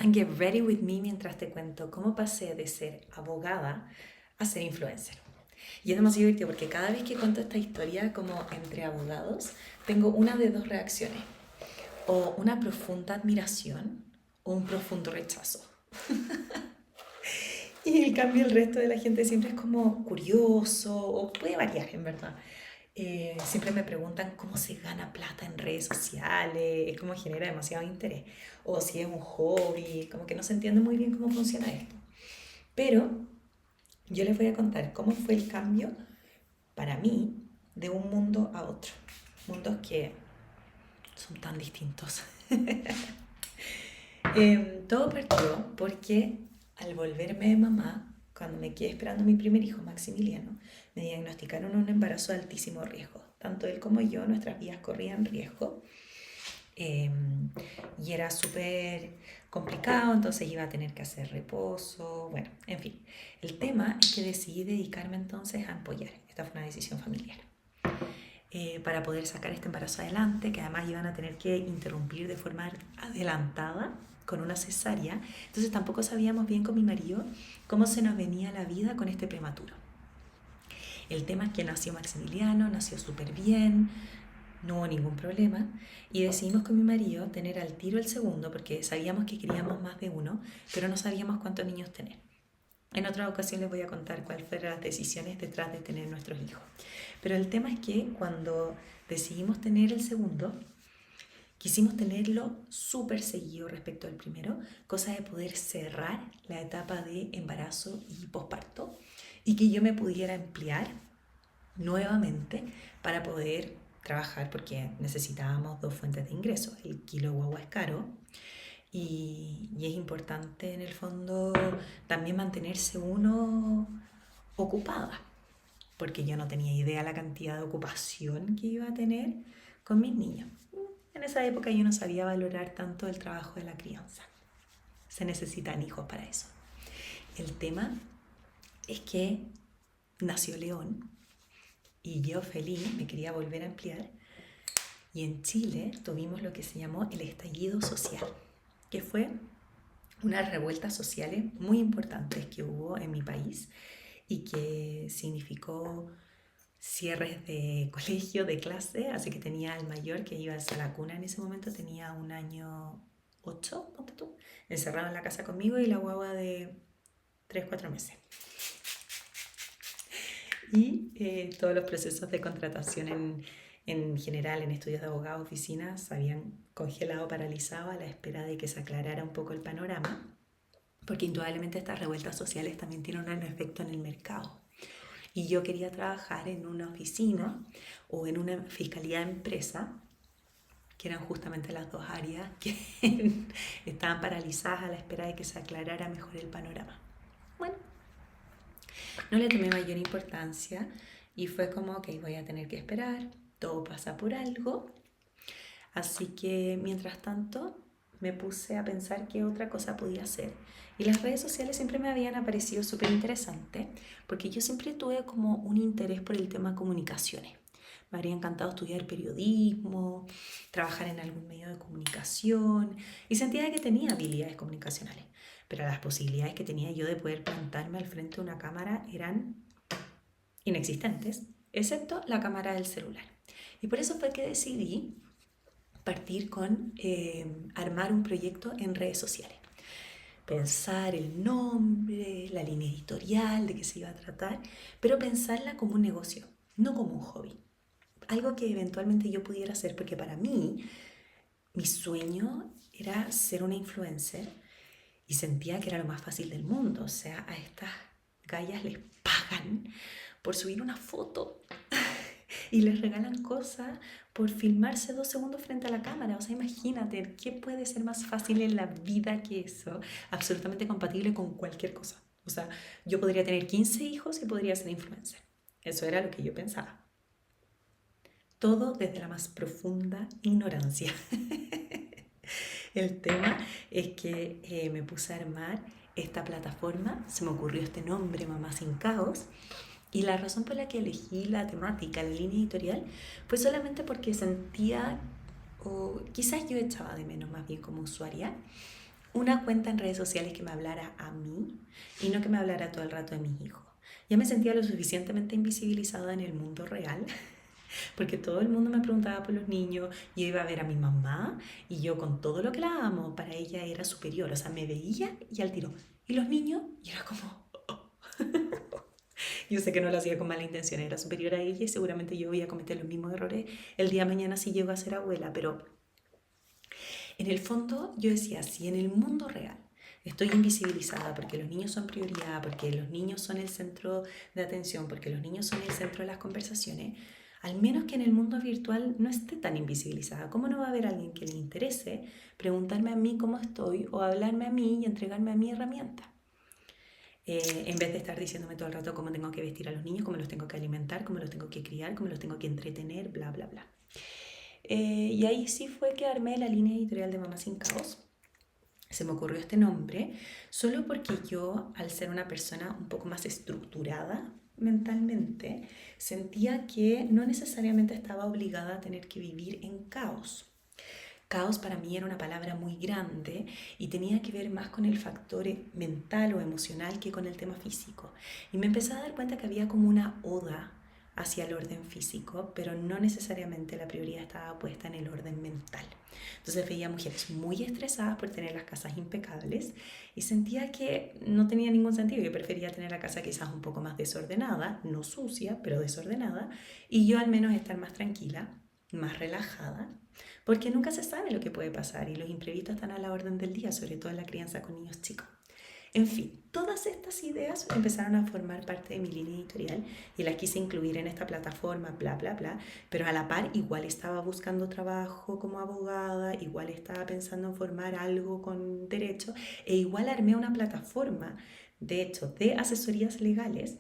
and get ready with me mientras te cuento cómo pasé de ser abogada a ser influencer. Y es demasiado divertido porque cada vez que cuento esta historia como entre abogados, tengo una de dos reacciones. O una profunda admiración o un profundo rechazo. Y en cambio el resto de la gente siempre es como curioso o puede variar en verdad. Siempre me preguntan cómo se gana plata en redes sociales, es como genera demasiado interés. O si es un hobby, como que no se entiende muy bien cómo funciona esto. Pero yo les voy a contar cómo fue el cambio para mí de un mundo a otro. Mundos que son tan distintos. Todo partió porque al volverme mamá, cuando me quedé esperando a mi primer hijo, Maximiliano, me diagnosticaron un embarazo de altísimo riesgo. Tanto él como yo, nuestras vidas corrían riesgo. Eh, y era súper complicado, entonces iba a tener que hacer reposo. Bueno, en fin. El tema es que decidí dedicarme entonces a apoyar. Esta fue una decisión familiar. Para poder sacar este embarazo adelante, que además iban a tener que interrumpir de forma adelantada con una cesárea. Entonces tampoco sabíamos bien con mi marido cómo se nos venía la vida con este prematuro. El tema es que nació Maximiliano, nació súper bien, no hubo ningún problema y decidimos con mi marido tener al tiro el segundo porque sabíamos que queríamos más de uno, pero no sabíamos cuántos niños tener. En otra ocasión les voy a contar cuáles fueron las decisiones detrás de tener nuestros hijos. Pero el tema es que cuando decidimos tener el segundo, quisimos tenerlo súper seguido respecto al primero, cosa de poder cerrar la etapa de embarazo y posparto y que yo me pudiera emplear nuevamente para poder trabajar porque necesitábamos dos fuentes de ingresos. El kilo de guagua es caro y es importante en el fondo también mantenerse uno ocupada, porque yo no tenía idea la cantidad de ocupación que iba a tener con mis niños. En esa época yo no sabía valorar tanto el trabajo de la crianza. Se necesitan hijos para eso. El tema es que nació León y yo feliz me quería volver a emplear y en Chile tuvimos lo que se llamó el estallido social, que fue unas revueltas sociales muy importantes que hubo en mi país y que significó cierres de colegio, de clase, así que tenía al mayor que iba hacia la cuna en ese momento, tenía un año 8, ponte tú, encerrado en la casa conmigo y la guagua de 3 4 meses. Y todos los procesos de contratación en general en estudios de abogados, oficinas, se habían congelado, paralizado a la espera de que se aclarara un poco el panorama, porque indudablemente estas revueltas sociales también tienen un efecto en el mercado. Y yo quería trabajar en una oficina o en una fiscalía de empresa, que eran justamente las dos áreas que estaban paralizadas a la espera de que se aclarara mejor el panorama. Bueno, no le tomé mayor importancia y fue como que voy a tener que esperar, todo pasa por algo. Así que mientras tanto me puse a pensar qué otra cosa podía hacer. Y las redes sociales siempre me habían aparecido súper interesantes porque yo siempre tuve como un interés por el tema de comunicaciones. Me habría encantado estudiar periodismo, trabajar en algún medio de comunicación y sentía que tenía habilidades comunicacionales. Pero las posibilidades que tenía yo de poder plantarme al frente de una cámara eran inexistentes, excepto la cámara del celular. Y por eso fue que decidí partir con armar un proyecto en redes sociales. Pensar el nombre, la línea editorial, de qué se iba a tratar, pero pensarla como un negocio, no como un hobby. Algo que eventualmente yo pudiera hacer, porque para mí, mi sueño era ser una influencer y sentía que era lo más fácil del mundo. O sea, a estas gallas les pagan por subir una foto y les regalan cosas por filmarse 2 segundos frente a la cámara. O sea, imagínate, ¿qué puede ser más fácil en la vida que eso? Absolutamente compatible con cualquier cosa. O sea, yo podría tener 15 hijos y podría ser influencer. Eso era lo que yo pensaba. Todo desde la más profunda ignorancia. El tema es que me puse a armar esta plataforma, se me ocurrió este nombre, Mamá Sin Caos, y la razón por la que elegí la temática, la línea editorial, fue solamente porque sentía, o quizás yo echaba de menos más bien como usuaria, una cuenta en redes sociales que me hablara a mí y no que me hablara todo el rato de mis hijos. Ya me sentía lo suficientemente invisibilizada en el mundo real, porque todo el mundo me preguntaba por los niños, yo iba a ver a mi mamá y yo con todo lo que la amo, para ella era superior, o sea, me veía y al tiro. ¿Y los niños? Y era como... Yo sé que no lo hacía con mala intención, era superior a ella y seguramente yo voy a cometer los mismos errores el día de mañana si llego a ser abuela, pero en el fondo yo decía, si en el mundo real estoy invisibilizada porque los niños son prioridad, porque los niños son el centro de atención, porque los niños son el centro de las conversaciones, al menos que en el mundo virtual no esté tan invisibilizada. ¿Cómo no va a haber alguien que le interese preguntarme a mí cómo estoy o hablarme a mí y entregarme a mí herramientas? En vez de estar diciéndome todo el rato cómo tengo que vestir a los niños, cómo los tengo que alimentar, cómo los tengo que criar, cómo los tengo que entretener, bla, bla, bla. Y ahí sí fue que armé la línea editorial de Mamá Sin Caos. Se me ocurrió este nombre solo porque yo, al ser una persona un poco más estructurada mentalmente, sentía que no necesariamente estaba obligada a tener que vivir en caos. Caos para mí era una palabra muy grande y tenía que ver más con el factor mental o emocional que con el tema físico. Y me empecé a dar cuenta que había como una oda hacia el orden físico, pero no necesariamente la prioridad estaba puesta en el orden mental. Entonces veía mujeres muy estresadas por tener las casas impecables y sentía que no tenía ningún sentido. Yo prefería tener la casa quizás un poco más desordenada, no sucia, pero desordenada, y yo al menos estar más tranquila, más relajada, porque nunca se sabe lo que puede pasar y los imprevistos están a la orden del día, sobre todo en la crianza con niños chicos. En fin, todas estas ideas empezaron a formar parte de mi línea editorial y las quise incluir en esta plataforma, bla, bla, bla, pero a la par igual estaba buscando trabajo como abogada, igual estaba pensando en formar algo con derecho e igual armé una plataforma, de hecho, de asesorías legales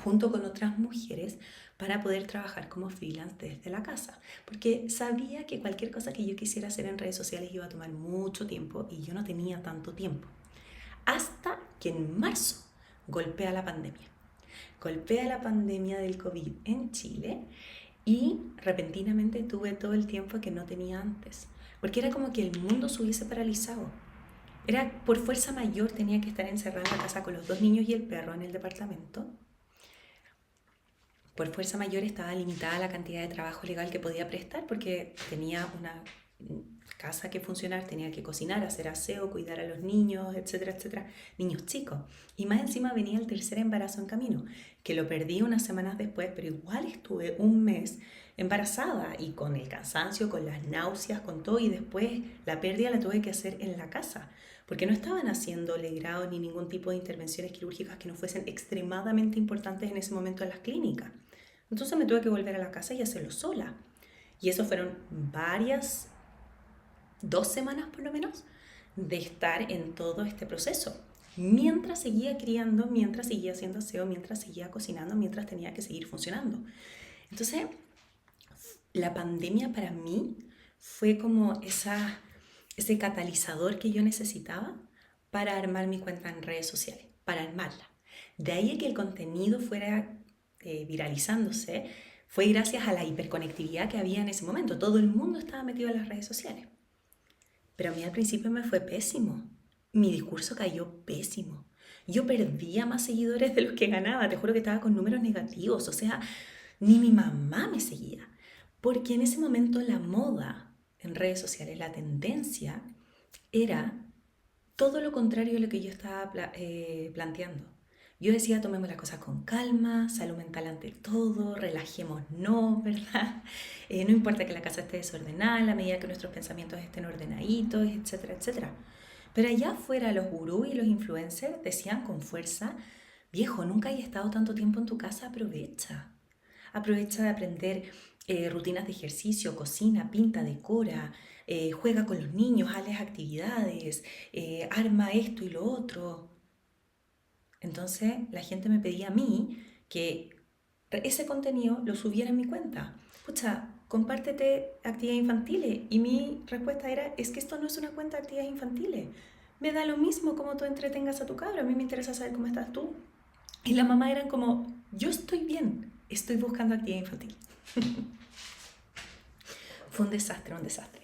junto con otras mujeres para poder trabajar como freelance desde la casa, porque sabía que cualquier cosa que yo quisiera hacer en redes sociales iba a tomar mucho tiempo y yo no tenía tanto tiempo. Hasta que en marzo golpea la pandemia. Golpea la pandemia del COVID en Chile y repentinamente tuve todo el tiempo que no tenía antes, porque era como que el mundo se hubiese paralizado. Era por fuerza mayor, tenía que estar encerrada en la casa con los 2 niños y el perro en el departamento. Por fuerza mayor estaba limitada la cantidad de trabajo legal que podía prestar porque tenía una casa que funcionar, tenía que cocinar, hacer aseo, cuidar a los niños, etcétera, etcétera, niños chicos. Y más encima venía el tercer embarazo en camino, que lo perdí unas semanas después, pero igual estuve un mes embarazada y con el cansancio, con las náuseas, con todo, y después la pérdida la tuve que hacer en la casa, porque no estaban haciendo legrado ni ningún tipo de intervenciones quirúrgicas que no fuesen extremadamente importantes en ese momento en las clínicas. Entonces me tuve que volver a la casa y hacerlo sola. Y eso fueron 2 semanas por lo menos, de estar en todo este proceso. Mientras seguía criando, mientras seguía haciendo aseo, mientras seguía cocinando, mientras tenía que seguir funcionando. Entonces, la pandemia para mí fue como ese catalizador que yo necesitaba para armar mi cuenta en redes sociales, para armarla. De ahí que el contenido fuera viralizándose, fue gracias a la hiperconectividad que había en ese momento. Todo el mundo estaba metido en las redes sociales. Pero a mí al principio me fue pésimo. Mi discurso cayó pésimo. Yo perdía más seguidores de los que ganaba. Te juro que estaba con números negativos. O sea, ni mi mamá me seguía. Porque en ese momento la moda en redes sociales, la tendencia, era todo lo contrario a lo que yo estaba planteando. Yo decía, tomemos las cosas con calma, salud mental ante todo, relajémonos, ¿verdad? No importa que la casa esté desordenada, a la medida que nuestros pensamientos estén ordenaditos, etcétera, etcétera. Pero allá afuera los gurús y los influencers decían con fuerza, viejo, nunca hayas estado tanto tiempo en tu casa, aprovecha. Aprovecha de aprender rutinas de ejercicio, cocina, pinta, decora, juega con los niños, hazles actividades, arma esto y lo otro. Entonces la gente me pedía a mí que ese contenido lo subiera en mi cuenta. Pucha, compártete actividades infantiles. Y mi respuesta era, es que esto no es una cuenta de actividades infantiles. Me da lo mismo cómo tú entretengas a tu cabro, a mí me interesa saber cómo estás tú. Y la mamá eran como, yo estoy bien, estoy buscando actividad infantil. Fue un desastre, un desastre.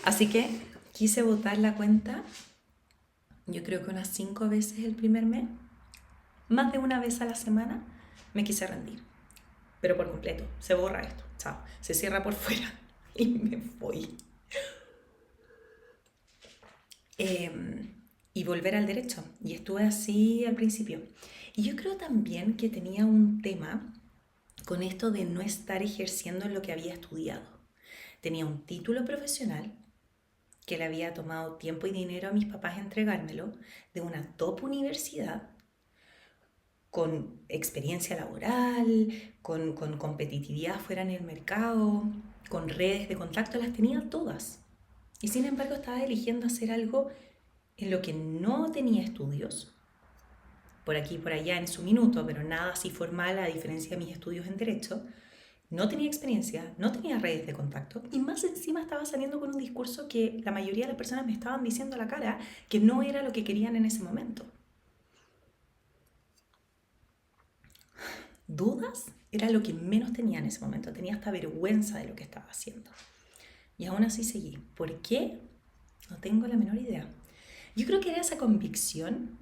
Así que quise botar la cuenta yo creo que unas 5 veces el primer mes, más de una vez a la semana, me quise rendir. Pero por completo, se borra esto, chao, se cierra por fuera y me voy. Y volver al derecho. Y estuve así al principio. Y yo creo también que tenía un tema con esto de no estar ejerciendo lo que había estudiado. Tenía un título profesional que le había tomado tiempo y dinero a mis papás entregármelo, de una top universidad, con experiencia laboral, con competitividad fuera en el mercado, con redes de contacto, las tenía todas. Y sin embargo estaba eligiendo hacer algo en lo que no tenía estudios, por aquí y por allá en su minuto, pero nada así formal a diferencia de mis estudios en Derecho. No tenía experiencia, no tenía redes de contacto y más encima estaba saliendo con un discurso que la mayoría de las personas me estaban diciendo a la cara que no era lo que querían en ese momento. Dudas era lo que menos tenía en ese momento, tenía hasta vergüenza de lo que estaba haciendo. Y aún así seguí. ¿Por qué? No tengo la menor idea. Yo creo que era esa convicción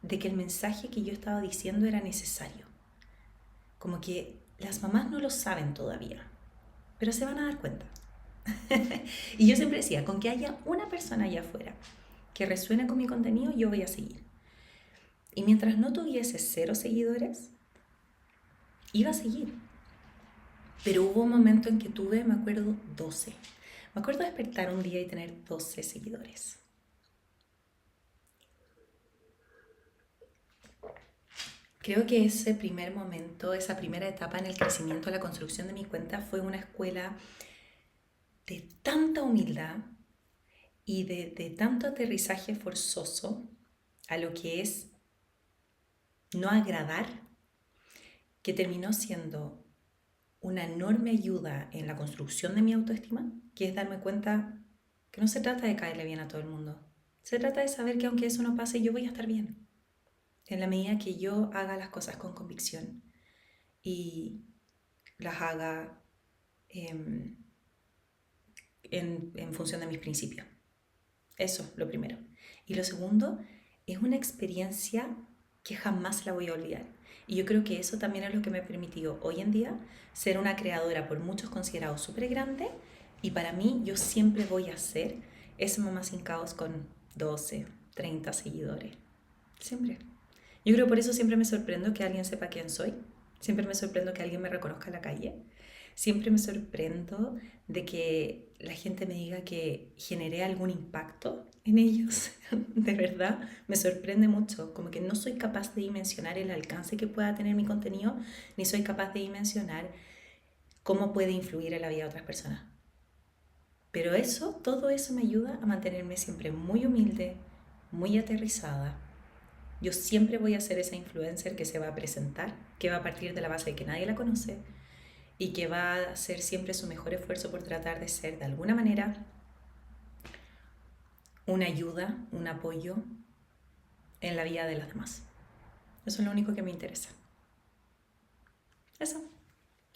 de que el mensaje que yo estaba diciendo era necesario. Como que las mamás no lo saben todavía, pero se van a dar cuenta. Y yo siempre decía, con que haya una persona allá afuera que resuene con mi contenido, yo voy a seguir. Y mientras no tuviese 0 seguidores, iba a seguir. Pero hubo un momento en que tuve, me acuerdo, 12. Me acuerdo despertar un día y tener 12 seguidores. Creo que ese primer momento, esa primera etapa en el crecimiento, la construcción de mi cuenta fue una escuela de tanta humildad y de tanto aterrizaje forzoso a lo que es no agradar, que terminó siendo una enorme ayuda en la construcción de mi autoestima, que es darme cuenta que no se trata de caerle bien a todo el mundo. Se trata de saber que aunque eso no pase, yo voy a estar bien. En la medida que yo haga las cosas con convicción y las haga en función de mis principios. Eso, lo primero. Y lo segundo, es una experiencia que jamás la voy a olvidar. Y yo creo que eso también es lo que me permitió hoy en día ser una creadora por muchos considerado súper grande. Y para mí, yo siempre voy a ser esa mamá sin caos con 12, 30 seguidores. Siempre. Yo creo por eso siempre me sorprendo que alguien sepa quién soy. Siempre me sorprendo que alguien me reconozca en la calle. Siempre me sorprendo de que la gente me diga que generé algún impacto en ellos. De verdad, me sorprende mucho. Como que no soy capaz de dimensionar el alcance que pueda tener mi contenido, ni soy capaz de dimensionar cómo puede influir en la vida de otras personas. Pero eso, todo eso me ayuda a mantenerme siempre muy humilde, muy aterrizada. Yo siempre voy a ser esa influencer que se va a presentar, que va a partir de la base de que nadie la conoce y que va a hacer siempre su mejor esfuerzo por tratar de ser de alguna manera una ayuda, un apoyo en la vida de las demás. Eso es lo único que me interesa. Eso.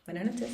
Buenas noches.